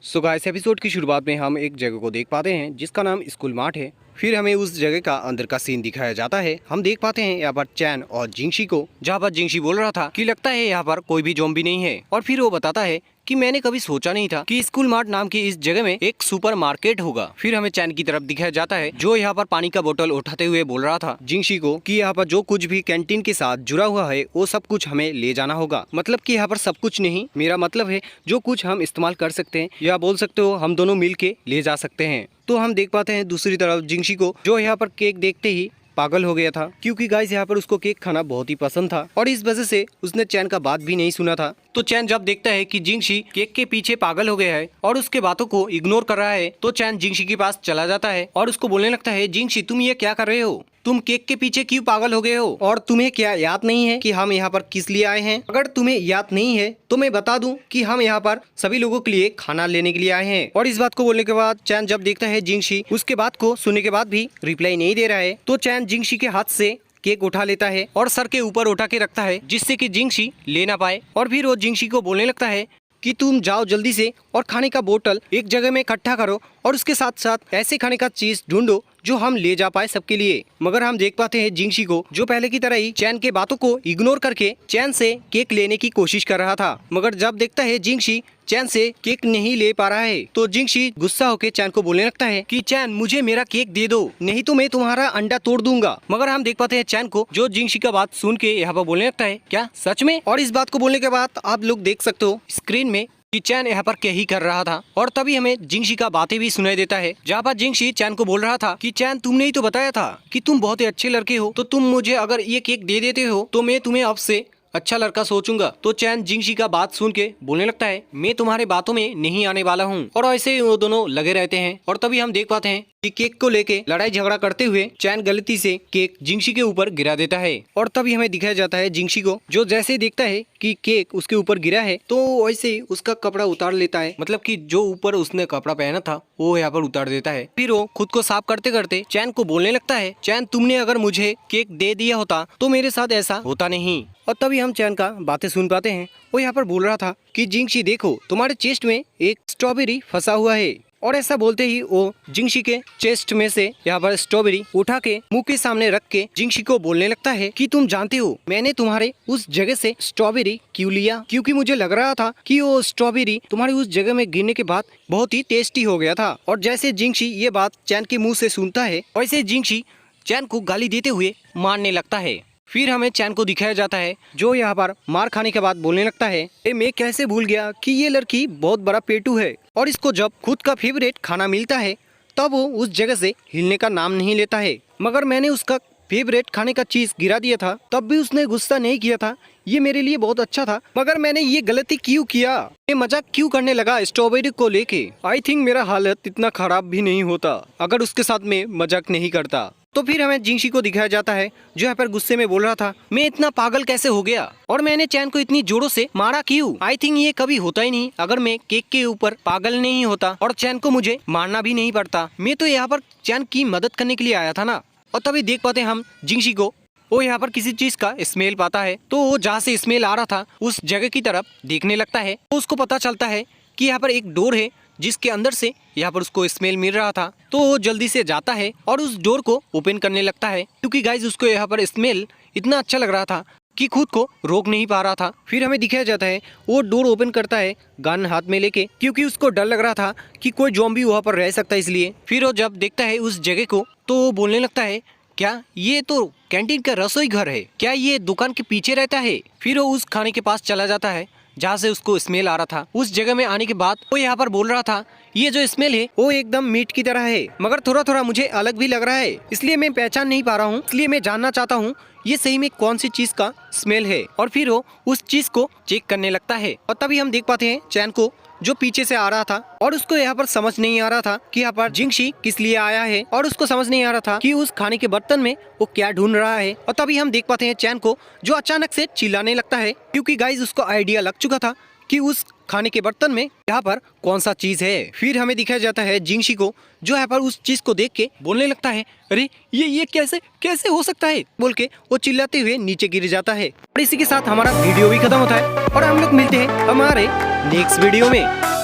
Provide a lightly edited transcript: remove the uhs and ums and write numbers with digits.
So guys episode की शुरुआत में हम एक जगह को देख पाते हैं जिसका नाम स्कूल मार्ट है। फिर हमें उस जगह का अंदर का सीन दिखाया जाता है। हम देख पाते हैं यहाँ पर चैन और जिंगशी को, जहाँ पर जिंगशी बोल रहा था कि लगता है यहाँ पर कोई भी ज़ॉम्बी नहीं है। और फिर वो बताता है कि मैंने कभी सोचा नहीं था कि स्कूल मार्ट नाम की इस जगह में एक सुपर मार्केट होगा। फिर हमें चैन की तरफ दिखाया जाता है जो यहाँ पर पानी का बोतल उठाते हुए बोल रहा था जिंगशी को कि यहाँ पर जो कुछ भी कैंटीन के साथ जुड़ा हुआ है वो सब कुछ हमें ले जाना होगा। मतलब कि यहाँ पर सब कुछ नहीं, मेरा मतलब है जो कुछ हम इस्तेमाल कर सकते हैं या बोल सकते हो हम दोनों मिल के ले जा सकते हैं। तो हम देख पाते हैं दूसरी तरफ जिंगशी को, जो यहाँ पर केक देखते ही पागल हो गया था, क्योंकि गाइस यहाँ पर उसको केक खाना बहुत ही पसंद था और इस वजह से उसने चैन का बात भी नहीं सुना था। तो चैन जब देखता है कि जिंगशी केक के पीछे पागल हो गया है और उसके बातों को इग्नोर कर रहा है, तो चैन जिंगशी के पास चला जाता है और उसको बोलने लगता है, जिंगशी तुम ये क्या कर रहे हो? तुम केक के पीछे क्यों पागल हो गए हो? और तुम्हें क्या याद नहीं है कि हम यहाँ पर किस लिए आए हैं? अगर तुम्हें याद नहीं है तो मैं बता दूं कि हम यहाँ पर सभी लोगों के लिए खाना लेने के लिए आए हैं। और इस बात को बोलने के बाद चैन जब देखता है जिंगशी उसके बात को सुनने के बाद भी रिप्लाई नहीं दे रहा है, तो चैन जिंगशी के हाथ से केक उठा लेता है और सर के ऊपर उठा के रखता है जिससे कि जिंगशी ले ना पाए। और फिर वो जिंगशी को बोलने लगता है कि तुम जाओ जल्दी से और खाने का बोतल एक जगह में इकट्ठा करो और उसके साथ साथ ऐसे खाने का चीज ढूंढो जो हम ले जा पाए सबके लिए। मगर हम देख पाते हैं जिंगशी को, जो पहले की तरह ही चैन के बातों को इग्नोर करके चैन से केक लेने की कोशिश कर रहा था। मगर जब देखता है जिंगशी चैन से केक नहीं ले पा रहा है, तो जिंगशी गुस्सा होकर चैन को बोलने लगता है कि चैन मुझे मेरा केक दे दो, नहीं तो मैं तुम्हारा अंडा तोड़ दूंगा। मगर हम देख पाते हैं चैन को, जो जिंगशी का बात सुन के यहाँ पर बोलने लगता है, क्या सच में? और इस बात को बोलने के बाद आप लोग देख सकते हो स्क्रीन में कि चैन यहाँ पर क्या ही कर रहा था। और तभी हमें जिंगशी का बातें भी सुनाई देता है, जहाँ पर जिंगशी चैन को बोल रहा था कि चैन तुमने ही तो बताया था कि तुम बहुत ही अच्छे लड़के हो, तो तुम मुझे अगर ये केक दे देते हो तो मैं तुम्हें अब से अच्छा लड़का सोचूंगा। तो चैन जिंगशी का बात सुन के बोलने लगता है, मैं तुम्हारे बातों में नहीं आने वाला हूँ। और ऐसे ही वो दोनों लगे रहते हैं। और तभी हम देख पाते हैं कि केक को लेके लड़ाई झगड़ा करते हुए चैन गलती से केक जिंगशी के ऊपर गिरा देता है। और तभी हमें दिखाया जाता है जिंगशी को, जो जैसे ही देखता है कि केक उसके ऊपर गिरा है तो वैसे ही उसका कपड़ा उतार लेता है। मतलब कि जो ऊपर उसने कपड़ा पहना था वो यहाँ पर उतार देता है। फिर वो खुद को साफ करते करते चैन को बोलने लगता है, चैन तुमने अगर मुझे केक दे दिया होता तो मेरे साथ ऐसा होता नहीं। और तभी हम चैन का बातें सुन पाते हैं, वो यहाँ पर बोल रहा था कि जिंगशी देखो तुम्हारे चेस्ट में एक स्ट्रॉबेरी फंसा हुआ है। और ऐसा बोलते ही वो जिंगशी के चेस्ट में से यहाँ पर स्ट्रॉबेरी उठा के मुंह के सामने रख के जिंगशी को बोलने लगता है कि तुम जानते हो मैंने तुम्हारे उस जगह से स्ट्रॉबेरी क्यों लिया? क्योंकि मुझे लग रहा था कि वो स्ट्रॉबेरी तुम्हारी उस जगह में गिरने के बाद बहुत ही टेस्टी हो गया था। और जैसे जिंगशी ये बात चैन के मुँह से सुनता है, वैसे जिंगशी चैन को गाली देते हुए मारने लगता है। फिर हमें चैन को दिखाया जाता है, जो यहाँ पर मार खाने के बाद बोलने लगता है, मैं कैसे भूल गया कि ये लड़की बहुत बड़ा पेटू है और इसको जब खुद का फेवरेट खाना मिलता है तब वो उस जगह से हिलने का नाम नहीं लेता है। मगर मैंने उसका फेवरेट खाने का चीज गिरा दिया था तब भी उसने गुस्सा नहीं किया था, ये मेरे लिए बहुत अच्छा था। मगर मैंने ये गलती क्यों किया? मैं मजाक क्यों करने लगा स्ट्रॉबेरी को लेके? आई थिंक मेरा हालत इतना खराब भी नहीं होता अगर उसके साथ मैं मजाक नहीं करता। तो फिर हमें जिंगशी को दिखाया जाता है, जो यहाँ पर गुस्से में बोल रहा था, मैं इतना पागल कैसे हो गया और मैंने चैन को इतनी जोरों से मारा क्यों? आई थिंक ये कभी होता ही नहीं अगर मैं केक के ऊपर पागल नहीं होता और चैन को मुझे मारना भी नहीं पड़ता। मैं तो यहाँ पर चैन की मदद करने के लिए आया था ना। और तभी देख पाते हम जिंगशी को, वो यहाँ पर किसी चीज का स्मेल पाता है, तो वो जहाँ से स्मेल आ रहा था उस जगह की तरफ देखने लगता है। तो उसको पता चलता है कि यहाँ पर एक डोर है जिसके अंदर से यहाँ पर उसको स्मेल मिल रहा था। तो वो जल्दी से जाता है और उस डोर को ओपन करने लगता है, क्योंकि गाइस उसको यहाँ पर स्मेल इतना अच्छा लग रहा था कि खुद को रोक नहीं पा रहा था। फिर हमें दिखाया जाता है वो डोर ओपन करता है गन हाथ में लेके, क्योंकि उसको डर लग रहा था कि कोई ज़ॉम्बी वहाँ पर रह सकता है इसलिए। फिर वो जब देखता है उस जगह को तो वो बोलने लगता है, क्या ये तो कैंटीन का रसोई घर है? क्या ये दुकान के पीछे रहता है? फिर वो उस खाने के पास चला जाता है जहाँ से उसको स्मेल आ रहा था। उस जगह में आने के बाद वो यहाँ पर बोल रहा था, ये जो स्मेल है वो एकदम मीट की तरह है, मगर थोड़ा थोड़ा मुझे अलग भी लग रहा है, इसलिए मैं पहचान नहीं पा रहा हूँ, इसलिए मैं जानना चाहता हूँ ये सही में कौन सी चीज का स्मेल है। और फिर वो उस चीज को चेक करने लगता है। और तभी हम देख पाते हैं चैन को, जो पीछे से आ रहा था और उसको यहाँ पर समझ नहीं आ रहा था कि यहाँ पर जिंगशी किस लिए आया है, और उसको समझ नहीं आ रहा था कि उस खाने के बर्तन में वो क्या ढूंढ रहा है। और तभी हम देख पाते हैं चैन को, जो अचानक से चिल्लाने लगता है, क्योंकि गाइस उसको आइडिया लग चुका था कि उस खाने के बर्तन में यहाँ पर कौन सा चीज है। फिर हमें दिखाया जाता है जिंगशी को, जो यहाँ पर उस चीज को देख के बोलने लगता है, अरे ये कैसे कैसे हो सकता है बोल के वो चिल्लाते हुए नीचे गिर जाता है। और इसी के साथ हमारा वीडियो भी खत्म होता है और हम लोग मिलते हैं हमारे नेक्स्ट वीडियो में।